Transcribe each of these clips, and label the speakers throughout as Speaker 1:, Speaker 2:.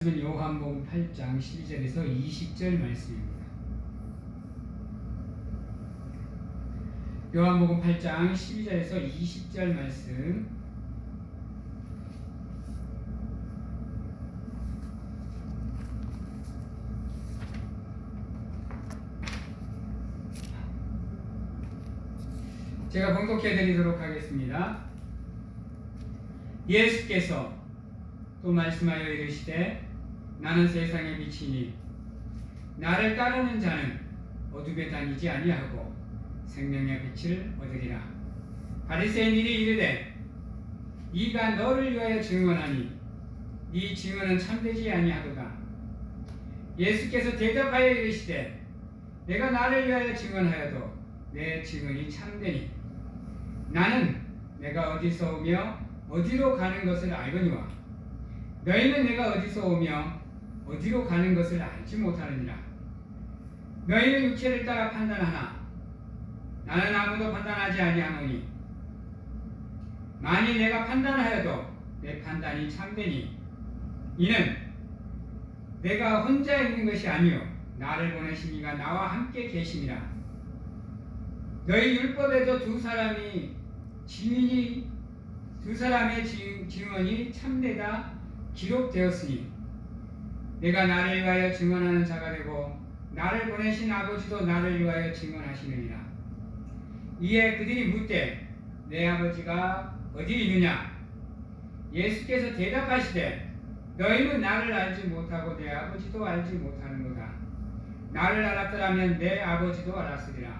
Speaker 1: 요한복음 8장 12절에서 20절 말씀입니다. 요한복음 8장 12절에서 20절 말씀. 제가 봉독해 드리도록 하겠습니다. 예수께서 또 말씀하여 이르시되 나는 세상의 빛이니 나를 따르는 자는 어둠에 다니지 아니하고 생명의 빛을 얻으리라. 바리새인들이 이르되 이가 너를 위하여 증언하니 네 증언은 참되지 아니하도다. 예수께서 대답하여 이르시되 내가 나를 위하여 증언하여도 내 증언이 참되니 나는 내가 어디서 오며 어디로 가는 것을 알거니와 너희는 내가 어디서 오며 어디로 가는 것을 알지 못하느니라. 너희는 육체를 따라 판단하나 나는 아무도 판단하지 아니하노니 만일 내가 판단하여도 내 판단이 참되니 이는 내가 혼자 있는 것이 아니요 나를 보내신 이가 나와 함께 계심이라. 너희 율법에도 두 사람의 증언이 참되다 기록되었으니 내가 나를 위하여 증언하는 자가 되고 나를 보내신 아버지도 나를 위하여 증언하시느니라. 이에 그들이 묻되 내 아버지가 어디 있느냐? 예수께서 대답하시되 너희는 나를 알지 못하고 내 아버지도 알지 못하는도다. 나를 알았더라면 내 아버지도 알았으리라.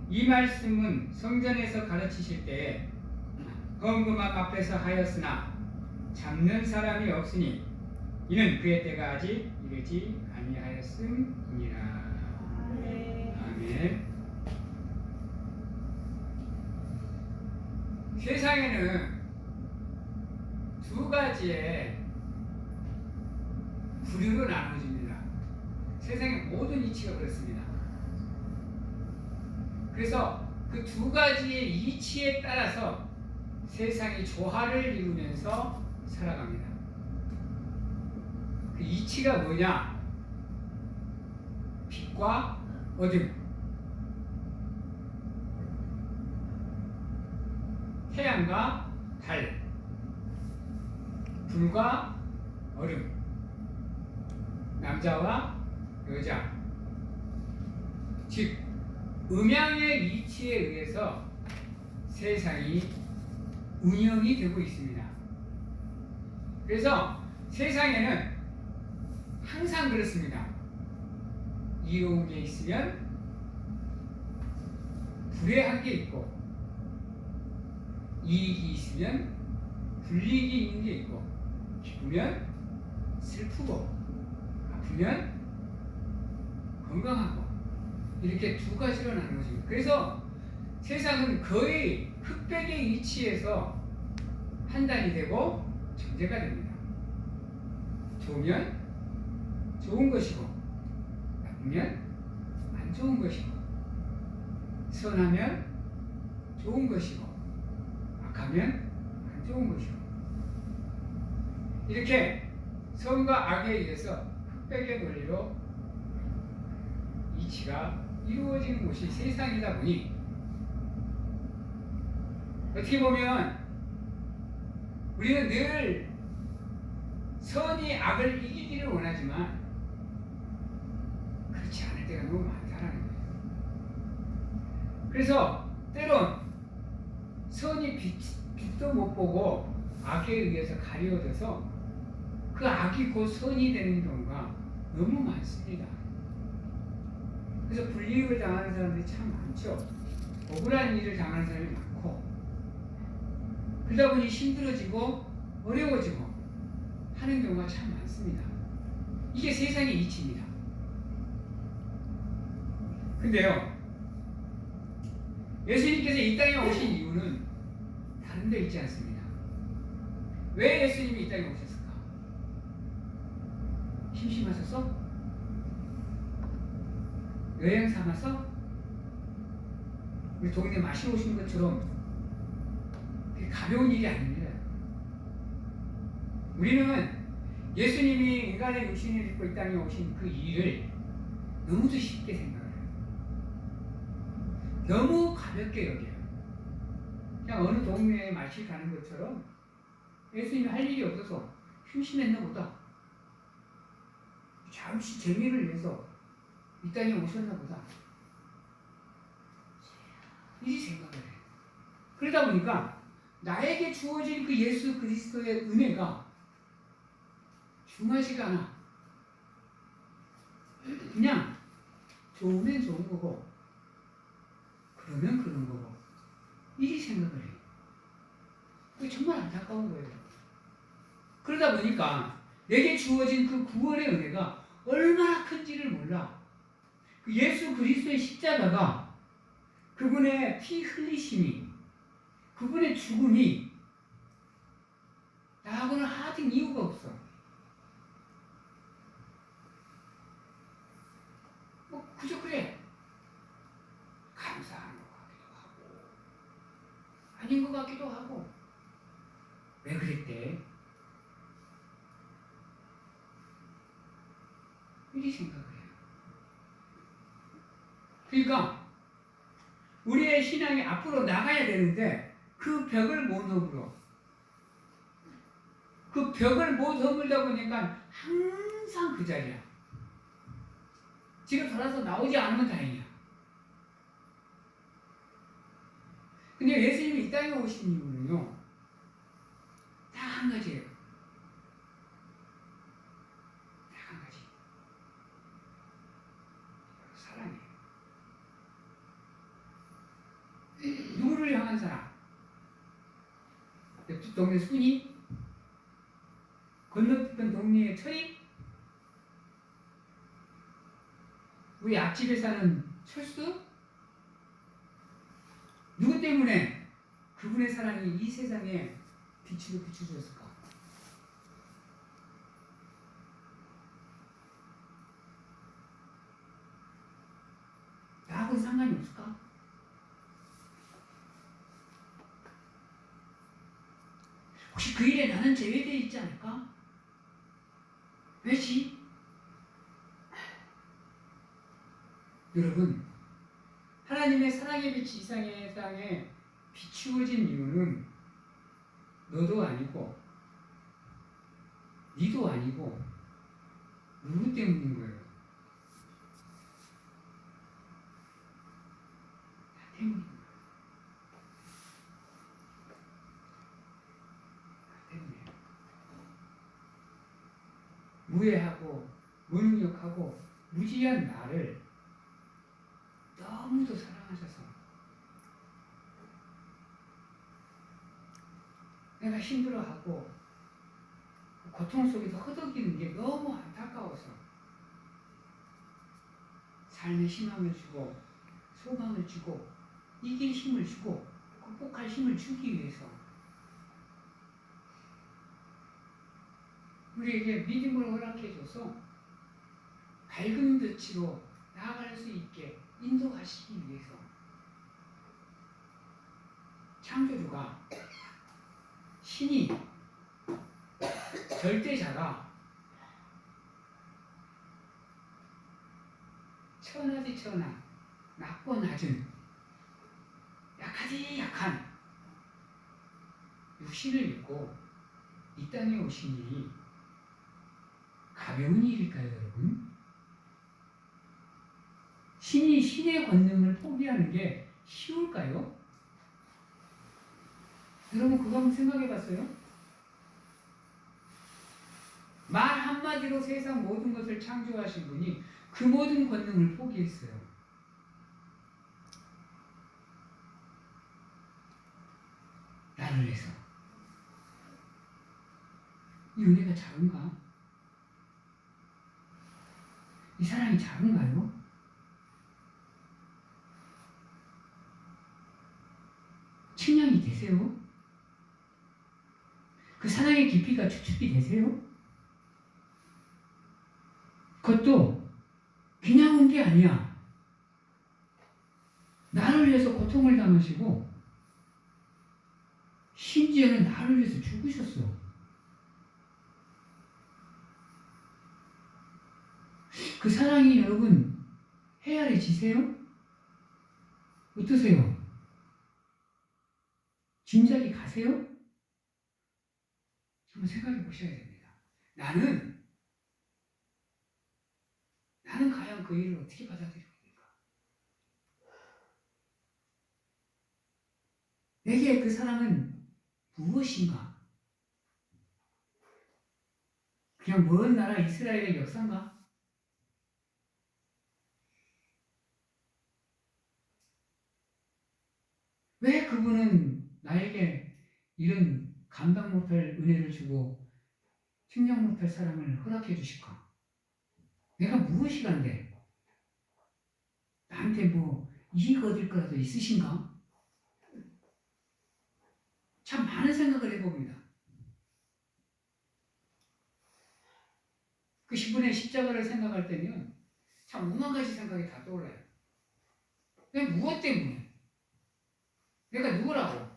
Speaker 1: 이 말씀은 성전에서 가르치실 때에 헌금함 앞에서 하였으나 잡는 사람이 없으니 이는 그의 때가 아직 이르지 아니하였음이니라. 아멘. 세상에는 두 가지의 부류로 나눠집니다. 세상의 모든 이치가 그렇습니다. 그래서 그 두 가지의 이치에 따라서 세상이 조화를 이루면서 살아갑니다. 그 이치가 뭐냐? 빛과 어둠, 태양과 달, 불과 얼음, 남자와 여자. 즉 음양의 이치에 의해서 세상이 운영이 되고 있습니다. 그래서 세상에는 항상 그렇습니다. 이로운 게 있으면 불행한 게 있고 이익이 있으면 불이익이 있는 게 있고 기쁘면 슬프고 아프면 건강하고 이렇게 두 가지로 나눠집니다. 그래서 세상은 거의 흑백의 이치에서 판단이 되고 정제가 됩니다. 좋으면 좋은 것이고 나쁘면 안 좋은 것이고 선하면 좋은 것이고 악하면 안 좋은 것이고 이렇게 선과 악에 의해서 흑백의 논리로 이치가 이루어지는 곳이 세상이다 보니 어떻게 보면 우리는 늘 선이 악을 이기기를 원하지만 그렇지 않을 때가 너무 많다는 거예요. 그래서 때론 선이 빛도 못 보고 악에 의해서 가려져서 그 악이 곧 선이 되는 경우가 너무 많습니다. 그래서 불이익을 당하는 사람들이 참 많죠. 억울한 일을 당하는 사람이 많고 그러다 보니 힘들어지고 어려워지고 하는 경우가 참 많습니다. 이게 세상의 이치입니다. 근데요, 예수님께서 이 땅에 오신 이유는 다른 데 있지 않습니다. 왜 예수님이 이 땅에 오셨을까? 심심하셔서? 여행 삼아서? 우리 동네 마시러 오신 것처럼 가벼운 일이 아닙니다. 우리는 예수님이 인간의 육신을 입고 이 땅에 오신 그 일을 너무도 쉽게 생각을 해요. 너무 가볍게 여겨요. 그냥 어느 동네에 마실 가는 것처럼 예수님이 할 일이 없어서 심심했나 보다. 잠시 재미를 위해서 이 땅에 오셨나 보다. 이 생각을 해요. 그러다 보니까 나에게 주어진 그 예수 그리스도의 은혜가 중하지가 않아. 그냥 좋으면 좋은 거고 그러면 그런 거고 이 생각을 해요. 그게 정말 안타까운 거예요. 그러다 보니까 내게 주어진 그 구원의 은혜가 얼마나 큰지를 몰라. 그 예수 그리스도의 십자가가 그분의 피 흘리심이 그분의 죽음이 나하고는 하등 이유가 없어. 뭐 그저 그래. 감사한 것 같기도 하고 아닌 것 같기도 하고. 왜 그랬대? 이리 생각을 해요. 그러니까 우리의 신앙이 앞으로 나가야 되는데 그 벽을 못 넘어. 그 벽을 못 넘으다 보니까 항상 그 자리야. 지금 돌아서 나오지 않으면 다행이야. 근데 예수님이 이 땅에 오신 이유는요, 딱 한 가지예요. 딱 한 가지. 사랑이에요. 누구를 향한 사랑? 옆집 동네 순이? 건너편 동네의 철이? 우리 앞집에 사는 철수? 누구 때문에 그분의 사랑이 이 세상에 빛으로 비춰졌을까? 나하고는 상관이 없을까? 혹시 그 일에 나는 제외되어 있지 않을까? 왜지? 여러분, 하나님의 사랑의 빛이 이 세상에 비추어진 이유는 너도 아니고 니도 아니고 누구 때문인 거예요? 나 때문인 거예요. 나 때문이에요. 무해하고 무능력하고 무지한 나를 너무도 사랑하셔서 내가 힘들어하고 고통 속에서 허덕이는 게 너무 안타까워서 삶의 희망을 주고 소망을 주고 이길 힘을 주고 극복할 힘을 주기 위해서 우리에게 믿음을 허락해줘서 밝은 빛으로 나아갈 수 있게 인도하시기 위해서 창조주가 신이 절대자가 천하지 천하 낮고 낮은 약하지 약한 육신을 입고 이 땅에 오신 일이 가벼운 일일까요, 여러분? 신이 신의 권능을 포기하는 게 쉬울까요? 여러분 그거 한번 생각해 봤어요? 말 한마디로 세상 모든 것을 창조하신 분이 그 모든 권능을 포기했어요. 나를 위해서. 이 은혜가 작은가? 이 사랑이 작은가요? 측량이 되세요? 그 사랑의 깊이가 추측이 되세요? 그것도 그냥 온 게 아니야. 나를 위해서 고통을 당하시고 심지어는 나를 위해서 죽으셨어. 그 사랑이 여러분 헤아려지세요? 어떠세요? 짐작이 가세요? 한번 생각해 보셔야 됩니다. 나는 과연 그 일을 어떻게 받아들이고 있는가? 내게 그 사랑은 무엇인가? 그냥 먼 나라 이스라엘의 역사인가? 왜 그분은 나에게 이런 감당 못할 은혜를 주고 측량 못할 사랑을 허락해 주실까? 내가 무엇이 간데? 나한테 뭐 이익 얻을 거라도 있으신가? 참 많은 생각을 해봅니다. 그 10분의 십자가를 생각할 때면 참 오만 가지 생각이 다 떠올라요. 왜 무엇 때문에? 내가 누구라고?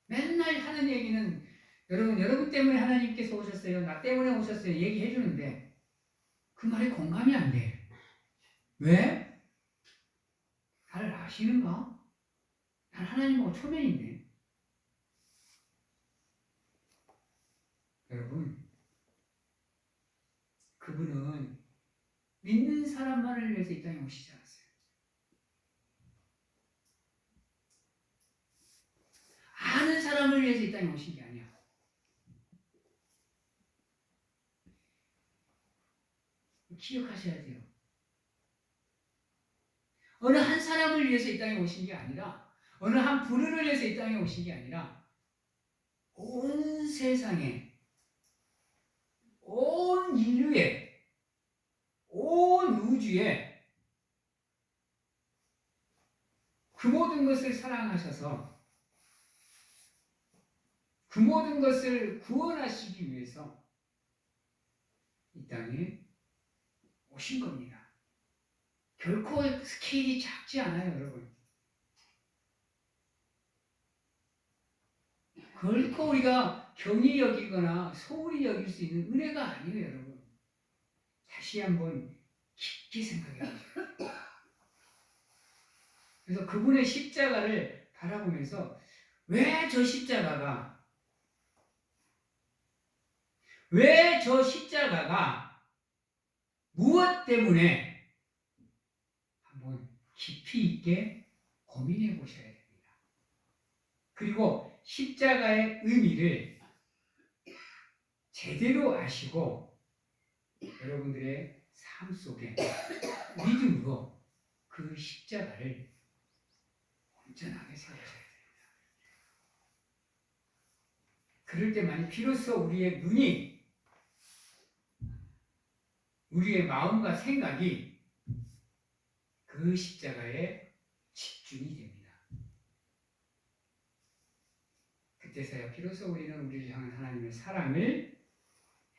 Speaker 1: 맨날 하는 얘기는 여러분 때문에 하나님께서 오셨어요. 나 때문에 오셨어요. 얘기해 주는데 그 말에 공감이 안 돼. 왜? 나를 아시는가? 난 하나님하고 초면인데. 여러분, 그분은 믿는 사람만을 위해서 이 땅에 오시지 않았어요. 아는 사람을 위해서 이 땅에 오신 게 아니야. 기억하셔야 돼요. 어느 한 사람을 위해서 이 땅에 오신 게 아니라, 어느 한 부류를 위해서 이 땅에 오신 게 아니라, 온 세상에, 온 인류에, 온 우주에 그 모든 것을 사랑하셔서 그 모든 것을 구원하시기 위해서 이 땅에 오신 겁니다. 결코 스케일이 작지 않아요, 여러분. 결코 우리가 경히 여기거나 소홀히 여길 수 있는 은혜가 아니에요, 여러분. 다시 한번 깊게 생각해 보세요. 그래서 그분의 십자가를 바라보면서 왜 저 십자가가 무엇 때문에 한번 깊이 있게 고민해 보셔야 됩니다. 그리고 십자가의 의미를 제대로 아시고 여러분들의 삶 속에 믿음으로 그 십자가를 온전하게 세우셔야 됩니다. 그럴 때만이 비로소 우리의 눈이, 우리의 마음과 생각이 그 십자가에 집중이 됩니다. 그때서야 비로소 우리는 우리를 향한 하나님의 사랑을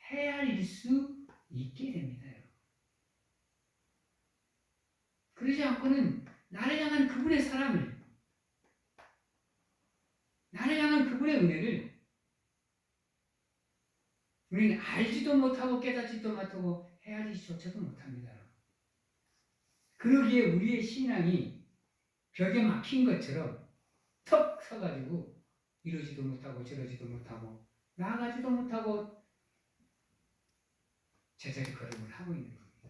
Speaker 1: 헤아릴 수 있게 됩니다. 그러지 않고는 나를 향한 그분의 사랑을, 나를 향한 그분의 은혜를 우리는 알지도 못하고 깨닫지도 못하고 헤아리지조차도 못합니다. 그러기에 우리의 신앙이 벽에 막힌 것처럼 턱 서가지고 이러지도 못하고 저러지도 못하고 나아가지도 못하고 제자리 걸음을 하고 있는 겁니다.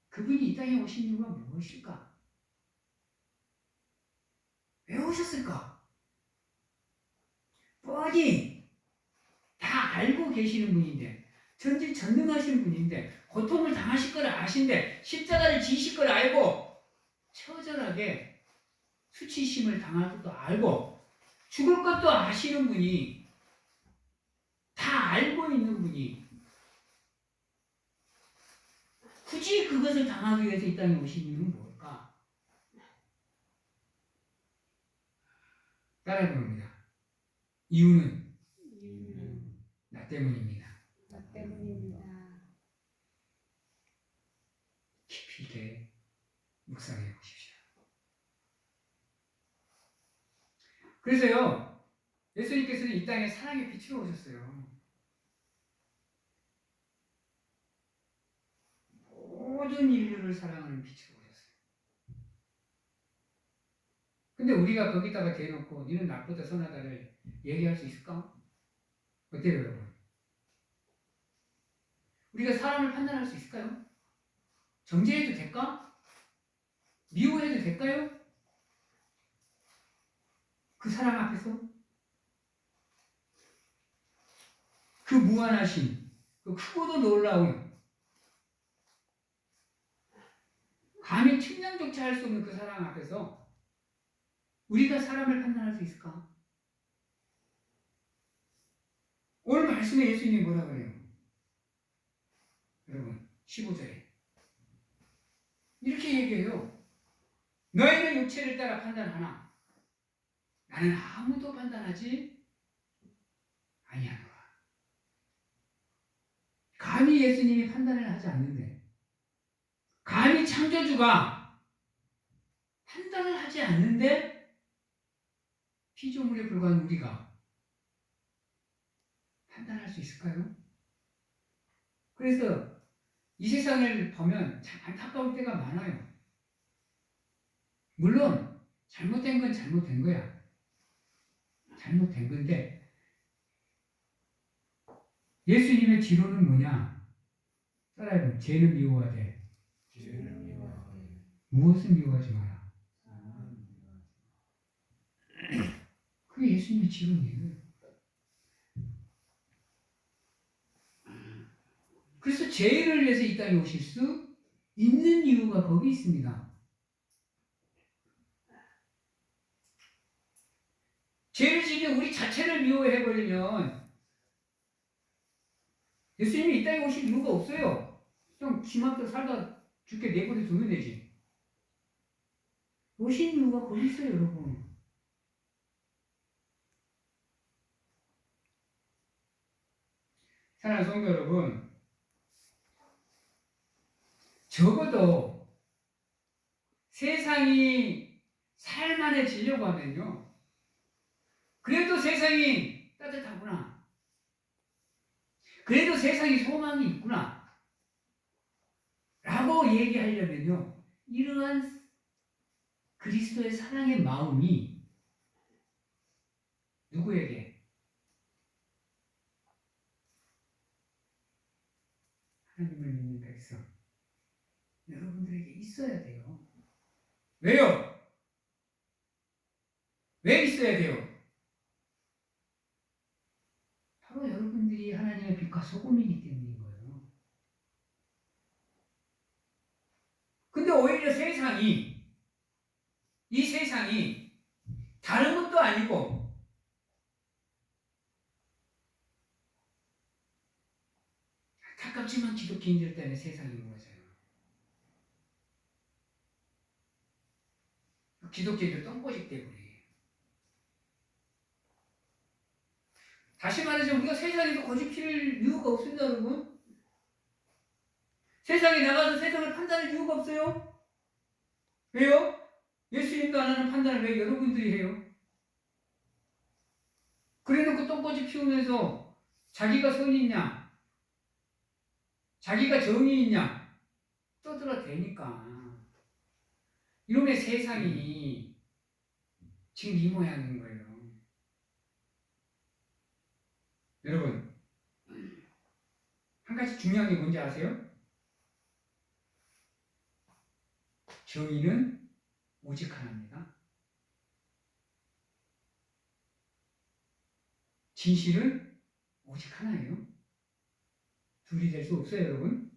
Speaker 1: 그분이 이 땅에 오신 이유가 무엇일까? 왜 오셨을까? 뻔히 다 알고 계시는 분인데, 전지전능하신 분인데, 고통을 당하실 걸 아신데, 십자가를 지실 걸 알고 처절하게 수치심을 당할 것도 알고 죽을 것도 아시는 분이, 다 알고 있는 분이 굳이 그것을 당하기 위해서 이 땅에 오신 이유는 뭘까? 따라해 봅니다. 이유는 나 때문입니다.
Speaker 2: 나 때문입니다.
Speaker 1: 깊이 있게 묵상해 보십시오. 그래서요, 예수님께서는 이 땅에 사랑의 빛으로 오셨어요. 모든 인류를 사랑하는 빛으로 오셨어요. 근데 우리가 거기다가 대놓고 니는 나쁘다 선하다를 얘기할 수 있을까? 어때요, 여러분? 우리가 사람을 판단할 수 있을까요? 정죄해도 될까? 미워해도 될까요? 그 사랑 앞에서? 그 무한하신, 그 크고도 놀라운, 감히 측량조차 할 수 없는 그 사랑 앞에서 우리가 사람을 판단할 수 있을까? 오늘 말씀에 예수님이 뭐라 그래요? 여러분, 15절에 이렇게 얘기해요. 너희는 육체를 따라 판단하나 나는 아무도 판단하지 아니하노라. 감히 예수님이 판단을 하지 않는데, 감히 창조주가 판단을 하지 않는데 피조물에 불과한 우리가 판단할 수 있을까요? 그래서 이 세상을 보면 참 안타까울 때가 많아요. 물론 잘못된 건 잘못된 거야. 잘못된 건데 예수님의 지론은 뭐냐? 따라해보면 죄는 미워하되 무엇은 미워하지 마라. 그게 예수님의 지론이에요. 그래서 죄를 위해서 이 땅에 오실 수 있는 이유가 거기 있습니다. 죄를 지으면 우리 자체를 미워해버리면 예수님이 이 땅에 오실 이유가 없어요. 그냥 기막혀 살다 죽게 내버려 두면 되지. 오신 이유가 거기 있어요, 여러분. 사랑하는 성도 여러분, 적어도 세상이 살만해지려고 하면요, 그래도 세상이 따뜻하구나, 그래도 세상에 소망이 있구나 라고 얘기하려면요, 이러한 그리스도의 사랑의 마음이 누구에게? 하나님을 믿는 백성 여러분들에게 있어야 돼요. 왜요? 왜 있어야 돼요? 바로 여러분들이 하나님의 빛과 소금이기 때문인 거예요. 근데 오히려 이 세상이 다른 것도 아니고 안타깝지만 기독교인들 때문에 세상이 무너져요. 기독교인들 똥꼬집 때문에. 다시 말해서 우리가 세상에서 고집 피울 이유가 없습니다, 여러분. 세상에 나가서 세상을 판단할 이유가 없어요. 왜요? 예수님도 안 하는 판단을 왜 여러분들이 해요? 그래놓고 똥꼬집 피우면서 자기가 선이 있냐, 자기가 정이 있냐 떠들어대니까. 이놈의 세상이 지금 이 모양인 거예요. 여러분, 한 가지 중요한 게 뭔지 아세요? 정의는 오직 하나입니다. 진실은 오직 하나예요. 둘이 될 수 없어요, 여러분.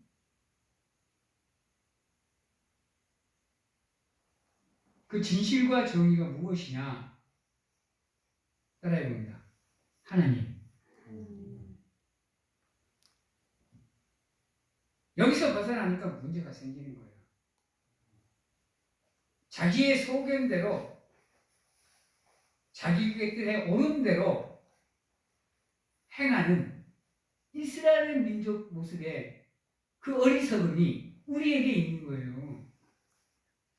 Speaker 1: 그 진실과 정의가 무엇이냐? 따라해 봅니다. 하나님. 여기서 벗어나니까 문제가 생기는 거예요. 자기의 소견대로, 자기 뜻에 오는 대로 행하는 이스라엘 민족 모습의 그 어리석음이 우리에게 있는 거예요.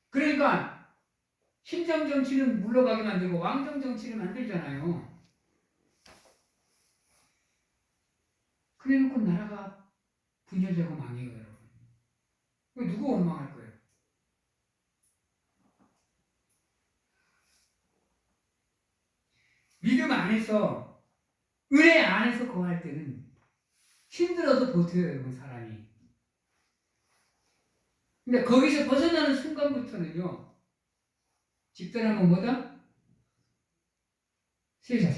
Speaker 1: 그러니까 신정 정치는 물러가게 만들고 왕정 정치를 만들잖아요. 그래놓고 나라가 분열되고 망해요, 여러분. 누구 원망할 거예요? 믿음 안에서, 은혜 안에서 거할 때는 힘들어도 버텨요, 여러분, 사람이. 근데 거기서 벗어나는 순간부터는요, 집단하면 뭐다? 세자.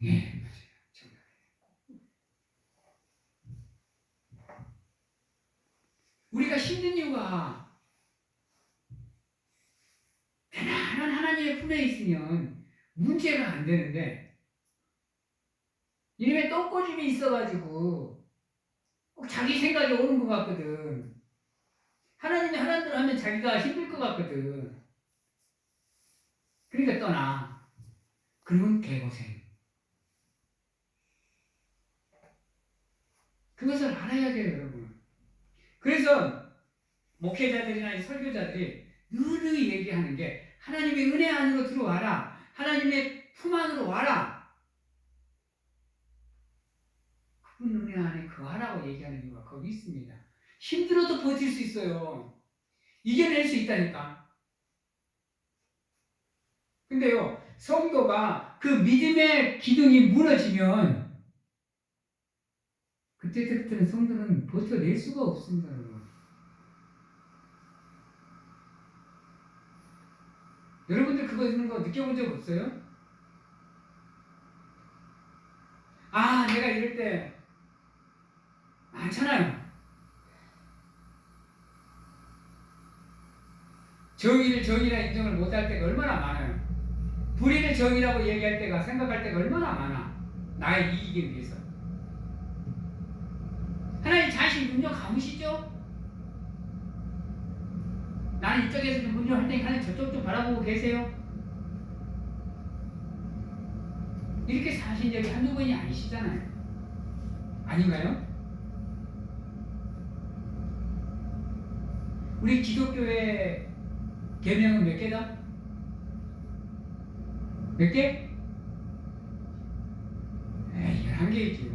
Speaker 1: 예, 맞아요. 정답이에요. 우리가 힘든 이유가 편안한 하나님의 품에 있으면 문제가 안 되는데, 이름에 똥꼬집이 있어가지고 꼭 자기 생각이 오는 것 같거든. 하나님이 하나님 대로 하면 자기가 힘들 것 같거든. 그러니까 떠나. 그러면 개고생. 그것을 알아야 돼요, 여러분. 그래서 목회자들이나 설교자들이 늘 얘기하는 게 하나님의 은혜 안으로 들어와라. 하나님의 품 안으로 와라. 그분 은혜 안에 거하라고 얘기하는 이유가 거기 있습니다. 힘들어도 버틸 수 있어요. 이겨낼 수 있다니까. 근데요, 성도가 그 믿음의 기둥이 무너지면 그때부터는 성도는 버텨낼 수가 없습니다, 여러분. 여러분들 그거 있는 거 느껴본 적 없어요? 아, 내가 이럴 때 많잖아요. 정의를 정의라 인정을 못할 때가 얼마나 많아요. 불의를 정의라고 얘기할 때가, 생각할 때가 얼마나 많아. 나의 이익을 위해서. 하나님 자신 눈좀 감으시죠? 나는 이쪽에서 좀 문좀 할 테니까 하나님 저쪽 좀 바라보고 계세요. 이렇게 사신 적이 한두 번이 아니시잖아요. 아닌가요? 우리 기독교의 계명은 몇 개다? 몇 개? 11개이죠.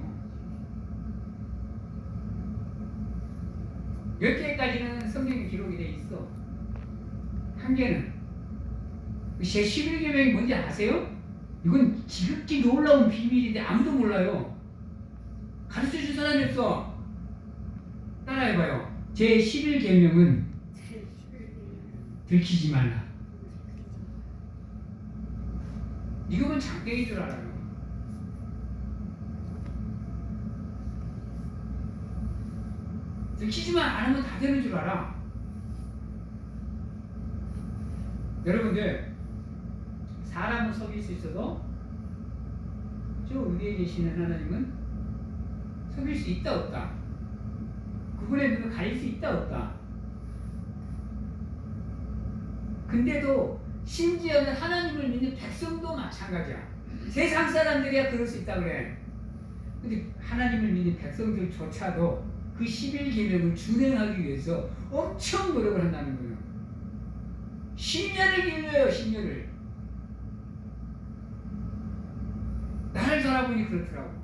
Speaker 1: 10개까지는 성경에 기록이 돼 있어. 한 개는 제 11계명이 뭔지 아세요? 이건 지극히 놀라운 비밀인데 아무도 몰라요. 가르쳐줄 사람이 없어. 따라해봐요. 제 11계명은 들키지 말라. 이거는 장땡인 줄 알아요. 들키지만 않으면 다 되는 줄 알아. 여러분들, 사람은 속일 수 있어도 저 위에 계시는 하나님은 속일 수 있다 없다. 그분의 눈을 가릴 수 있다 없다. 근데도 심지어는 하나님을 믿는 백성도 마찬가지야. 세상 사람들이야 그럴 수 있다 그래. 근데 하나님을 믿는 백성들조차도 그 11계명을 준행하기 위해서 엄청 노력을 한다는 거예요. 10년을 길러요, 10년을. 나를 돌아보니 그렇더라고.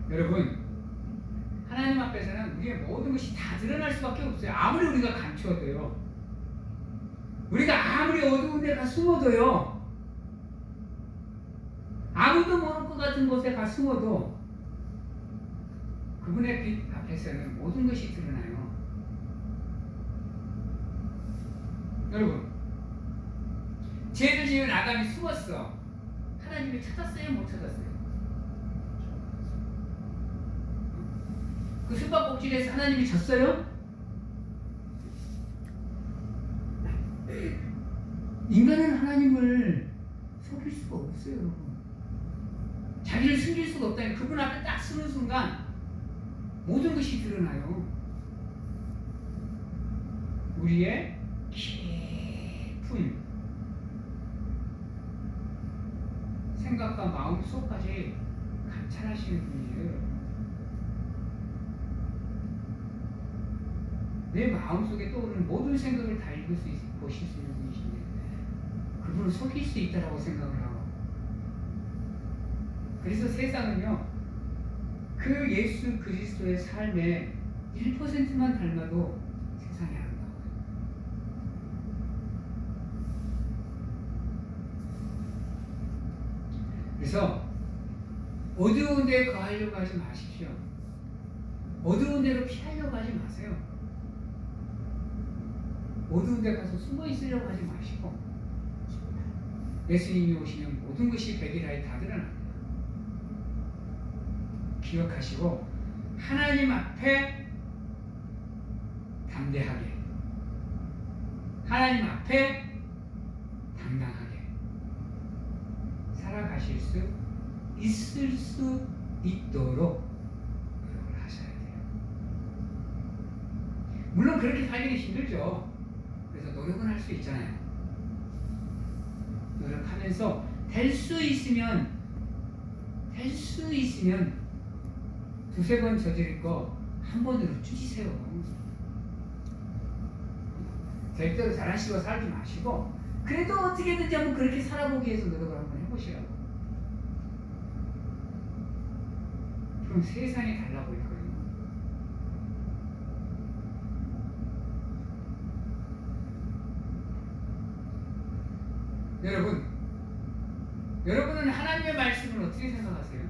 Speaker 1: 여러분, 하나님 앞에서는 우리의 모든 것이 다 드러날 수밖에 없어요. 아무리 우리가 감추어도요. 우리가 아무리 어두운 데 가 숨어도요. 아무도 모를 것 같은 곳에 가 숨어도 그분의 빛 앞에서는 모든 것이 드러나요. 여러분, 죄를 지은 아담이 숨었어. 하나님이 찾았어요? 못 찾았어요? 그 숨바꼭질에서 하나님이 졌어요? 인간은 하나님을 속일 수가 없어요, 여러분. 자기를 숨길 수가 없다니. 그분 앞에 딱 서는 순간 모든 것이 드러나요. 우리의 깊은 생각과 마음 속까지 감찰하시는 분이에요. 내 마음속에 떠오르는 모든 생각을 다 읽을 수 있고 보실 수 있는 분이신데 그분을 속일 수 있다라고 생각을 하고 그래서 세상은요, 그 예수 그리스도의 삶에 1%만 닮아도 세상이 아름다워요. 그래서 어두운 데 거하려고 하지 마십시오. 어두운 데로 피하려고 하지 마세요. 어두운 데 가서 숨어 있으려고 하지 마시고, 예수님이 오시면 모든 것이 백일하에 다 드러납니다. 기억하시고 하나님 앞에 담대하게, 하나님 앞에 당당하게 살아가실 수 있을 수 있도록 노력을 하셔야 돼요. 물론 그렇게 살기는 힘들죠. 그래서 노력은 할 수 있잖아요. 노력하면서 될 수 있으면 두세 번 저지를 거 한 번으로 줄이세요. 절대로 잘하시고 살지 마시고, 그래도 어떻게든지 한번 그렇게 살아보기 위해서 노력을 한번 해보시라고. 그럼 세상이 달라 보일 거예요. 여러분은 하나님의 말씀을 어떻게 생각하세요?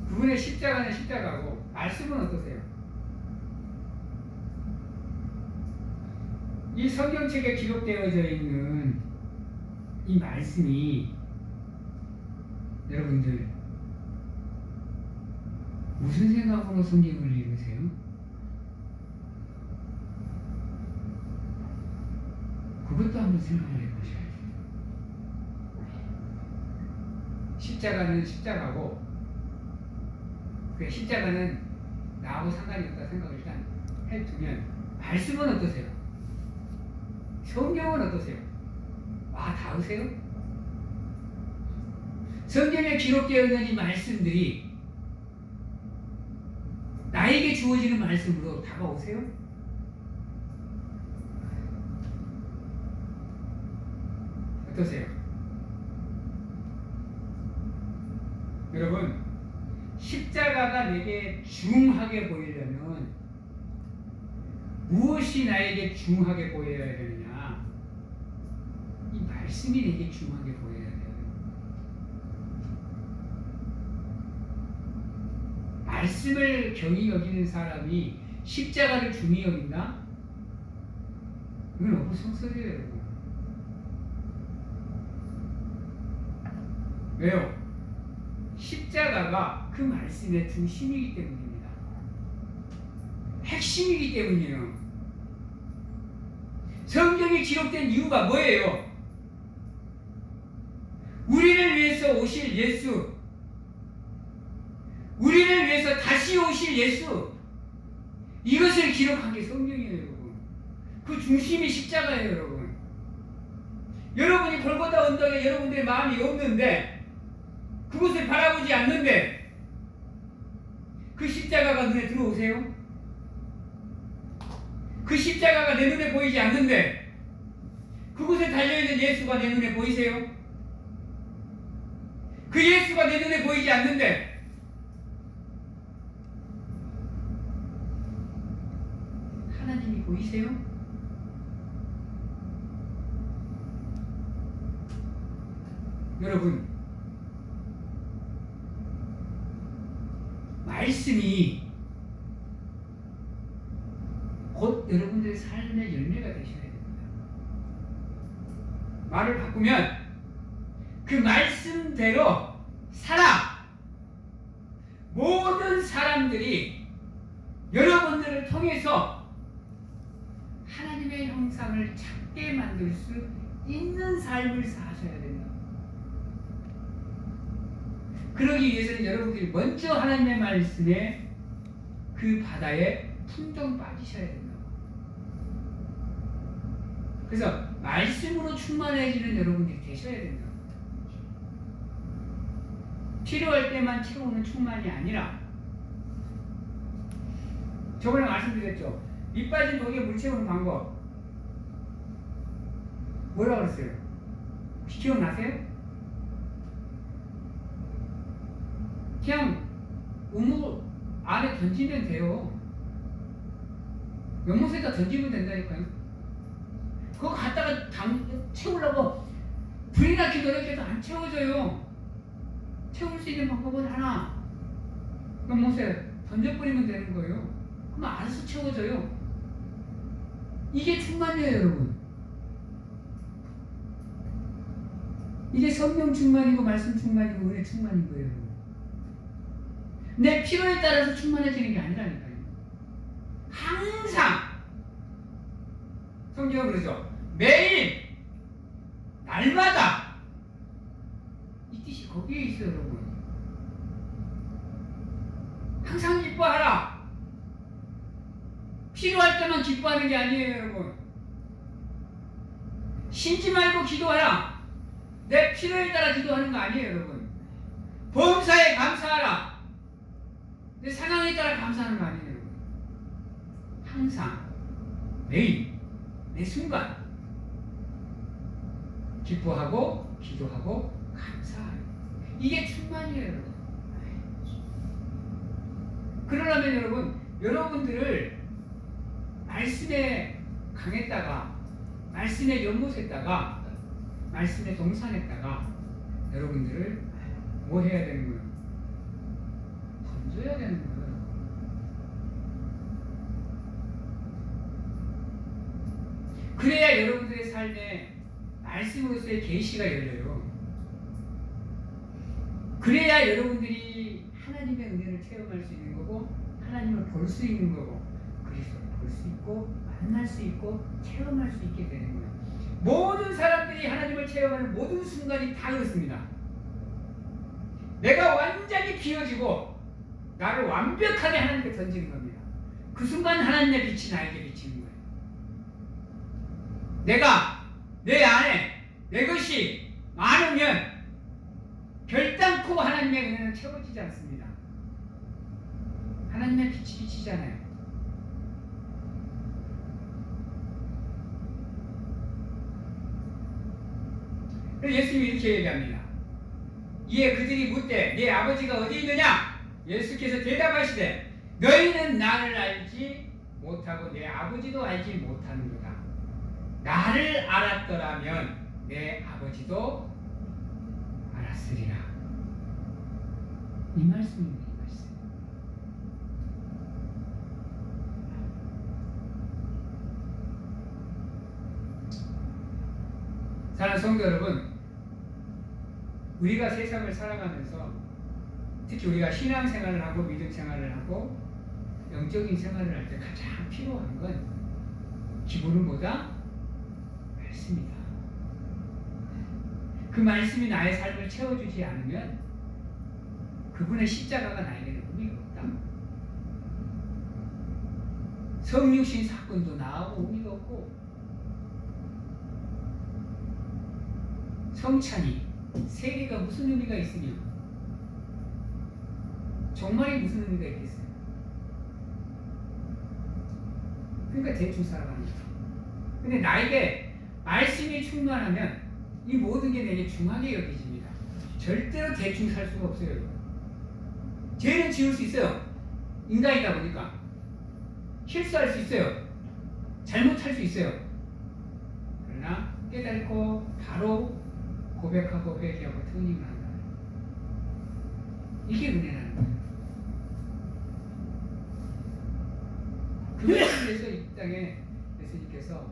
Speaker 1: 그분의 십자가는 십자가고 말씀은 어떠세요? 이 성경책에 기록되어져 있는 이 말씀이 여러분들 무슨 생각으로 성경을 읽으세요? 그것도 한번 생각을 해보셔야 돼요. 십자가는 십자가고, 그 십자가는 나하고 상관이 없다 생각을 일단 해두면, 말씀은 어떠세요? 성경은 어떠세요? 와, 닿으세요? 성경에 기록되어 있는 이 말씀들이 나에게 주어지는 말씀으로 다가오세요? 어떠세요? 여러분, 십자가가 내게 중하게 보이려면 무엇이 나에게 중하게 보여야 되느냐? 이 말씀이 내게 중하게 보여야 돼요. 말씀을 경히 여기는 사람이 십자가를 중히 여긴다? 이건 어부성설이에요, 여러분. 왜요? 십자가가 그 말씀의 중심이기 때문입니다. 핵심이기 때문이에요. 성경에 기록된 이유가 뭐예요? 우리를 위해서 오실 예수, 우리를 위해서 다시 오실 예수, 이것을 기록한 게 성경이에요, 여러분. 그 중심이 십자가예요, 여러분. 여러분이 골고다 언덕에 여러분들의 마음이 없는데, 그곳을 바라보지 않는데 그 십자가가 눈에 들어오세요? 그 십자가가 내 눈에 보이지 않는데 그곳에 달려있는 예수가 내 눈에 보이세요? 그 예수가 내 눈에 보이지 않는데 하나님이 보이세요? 여러분, 말씀이 곧 여러분들의 삶의 열매가 되셔야 됩니다. 말을 바꾸면 그 말씀대로 살아 모든 사람들이 여러분들을 통해서 하나님의 형상을 찾게 만들 수 있는 삶을 사셔야 됩니다. 그러기 위해서는 여러분들이 먼저 하나님의 말씀에 그 바다에 풍덩 빠지셔야 됩니다. 그래서 말씀으로 충만해지는 여러분들이 되셔야 됩니다. 필요할 때만 채우는 충만이 아니라, 저번에 말씀드렸죠. 밑 빠진 독에 물 채우는 방법 뭐라고 그랬어요? 혹시 기억나세요? 그냥 우물 안에 던지면 돼요. 연못에다 던지면 된다니까요. 그거 갖다가 채우려고 불이나 켜도 노력해도 안 채워져요. 채울 수 있는 방법은 하나, 연못에 던져버리면 되는 거예요. 그럼 알아서 채워져요. 이게 충만이에요, 여러분. 이게 성령 충만이고 말씀 충만이고 은혜 충만인 거예요. 내 필요에 따라서 충만해지는 게 아니라니까요. 항상 성경은 그러죠. 매일 날마다 이 뜻이 거기에 있어요, 여러분. 항상 기뻐하라. 필요할 때만 기뻐하는 게 아니에요, 여러분. 쉬지 말고 기도하라. 내 필요에 따라 기도하는 거 아니에요, 여러분. 범사에 감사하라. 내 상황에 따라 감사하는 거 아니에요, 여러분. 항상 매일 매 순간 기뻐하고 기도하고 감사하라. 이게 충만이에요, 여러분. 그러려면 여러분, 여러분들을 말씀에 강했다가, 말씀에 연못했다가, 말씀에 동산했다가 여러분들을 뭐 해야 되는 거예요? 던져야 되는 거예요. 그래야 여러분들의 삶에 말씀으로서의 계시가 열려요. 그래야 여러분들이 하나님의 은혜를 체험할 수 있는 거고, 하나님을 볼 수 있는 거고, 그리스도를 볼 수 있고, 만날 수 있고, 체험할 수 있게 되는 거예요. 모든 사람들이 하나님을 체험하는 모든 순간이 다 그렇습니다. 내가 완전히 비워지고 나를 완벽하게 하나님께 던지는 겁니다. 그 순간 하나님의 빛이 나에게 비치는 거예요. 내가 내 안에 내 것이 많으면 결단코 하나님의 은혜는 채워지지 않습니다. 하나님의 빛이 비치잖아요. 예수님이 이렇게 얘기합니다. 이에 그들이 묻되 네 아버지가 어디 있느냐? 예수께서 대답하시되 너희는 나를 알지 못하고 내 아버지도 알지 못하는도다. 나를 알았더라면 내 아버지도 알았으리라. 이 말씀입니다. 이 말씀. 사랑하는 성도 여러분, 우리가 세상을 살아가면서 특히 우리가 신앙생활을 하고 믿음 생활을 하고 영적인 생활을 할 때 가장 필요한 건 기본은 뭐다? 말씀이다. 그 말씀이 나의 삶을 채워주지 않으면 그분의 십자가가 나에게는 의미가 없다. 성육신 사건도 나하고 의미가 없고, 성찬이 세례가 무슨 의미가 있으며 정말이 무슨 의미가 있겠어요? 그러니까 대충 살아가는 거죠. 근데 나에게 말씀이 충만하면 이 모든 게 내게 중하게 여겨집니다. 절대로 대충 살 수가 없어요. 죄는 지을 수 있어요. 인간이다 보니까 실수할 수 있어요. 잘못할 수 있어요. 그러나 깨닫고 바로 고백하고 회개하고 turning 한다. 이게 은혜라는 거예요. 그것을 위해서 이 땅에 예수님께서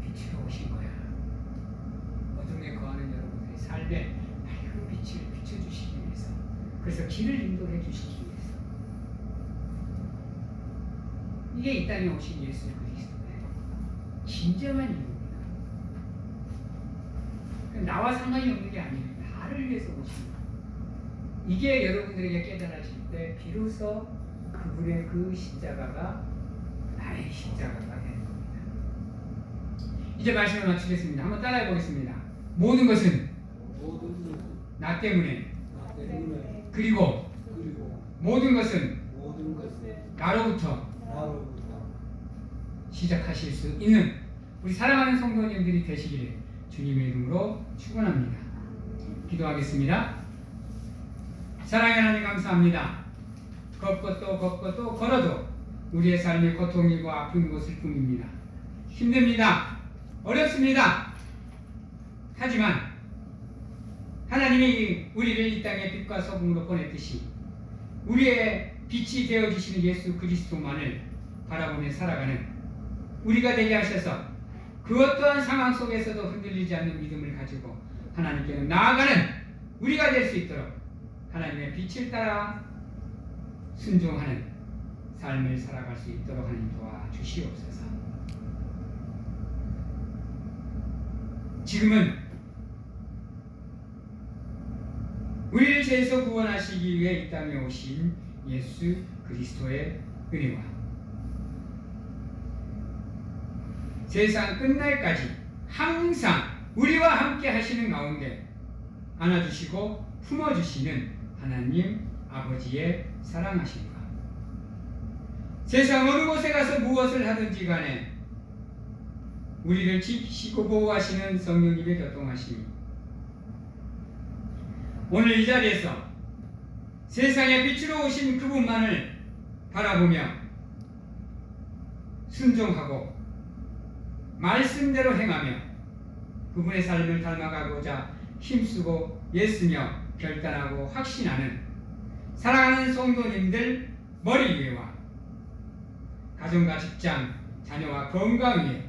Speaker 1: 빛으로 오신 거야. 어둠에 거하는 여러분들의 삶에 밝은 빛을 비춰주시기 위해서, 그래서 길을 인도해 주시기 위해서, 이게 이 땅에 오신 예수 그리스도의 진정한 이유입니다. 나와 상관이 없는 게 아니에요. 나를 위해서 오신 거예요. 이게 여러분들에게 깨달아질 때 비로소 그분의 그 십자가가 나의 십자가가 되는 겁니다. 이제 말씀을 마치겠습니다. 한번 따라해 보겠습니다. 모든 것은 나 때문에, 그리고 모든 것은 나로부터 시작하실 수 있는 우리 사랑하는 성도님들이 되시기를 주님의 이름으로 축원합니다. 기도하겠습니다. 사랑하는 하나님 감사합니다. 걷고 또 걸어도 우리의 삶이 고통이고 아픔이고 슬픔입니다. 힘듭니다. 어렵습니다. 하지만 하나님이 우리를 이 땅에 빛과 소금으로 보냈듯이 우리의 빛이 되어주시는 예수 그리스도만을 바라보며 살아가는 우리가 되게 하셔서 그 어떠한 상황 속에서도 흔들리지 않는 믿음을 가지고 하나님께로 나아가는 우리가 될 수 있도록 하나님의 빛을 따라 순종하는 삶을 살아갈 수 있도록 하나님 도와주시옵소서. 지금은 우리를 죄에서 구원하시기 위해 이 땅에 오신 예수 그리스도의 은혜와 세상 끝날까지 항상 우리와 함께 하시는 가운데 안아주시고 품어주시는 하나님 아버지의 사랑하심과 세상 어느 곳에 가서 무엇을 하든지 간에 우리를 지키시고 보호하시는 성령님의 교통하심이 오늘 이 자리에서 세상의 빛으로 오신 그분만을 바라보며 순종하고 말씀대로 행하며 그분의 삶을 닮아가고자 힘쓰고 애쓰며 결단하고 확신하는 사랑하는 성도님들 머리 위에와 가정과 직장, 자녀와 건강 위에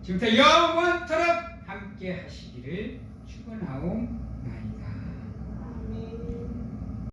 Speaker 1: 지금부터 영원토록 함께 하시기를 축원하옵나이다.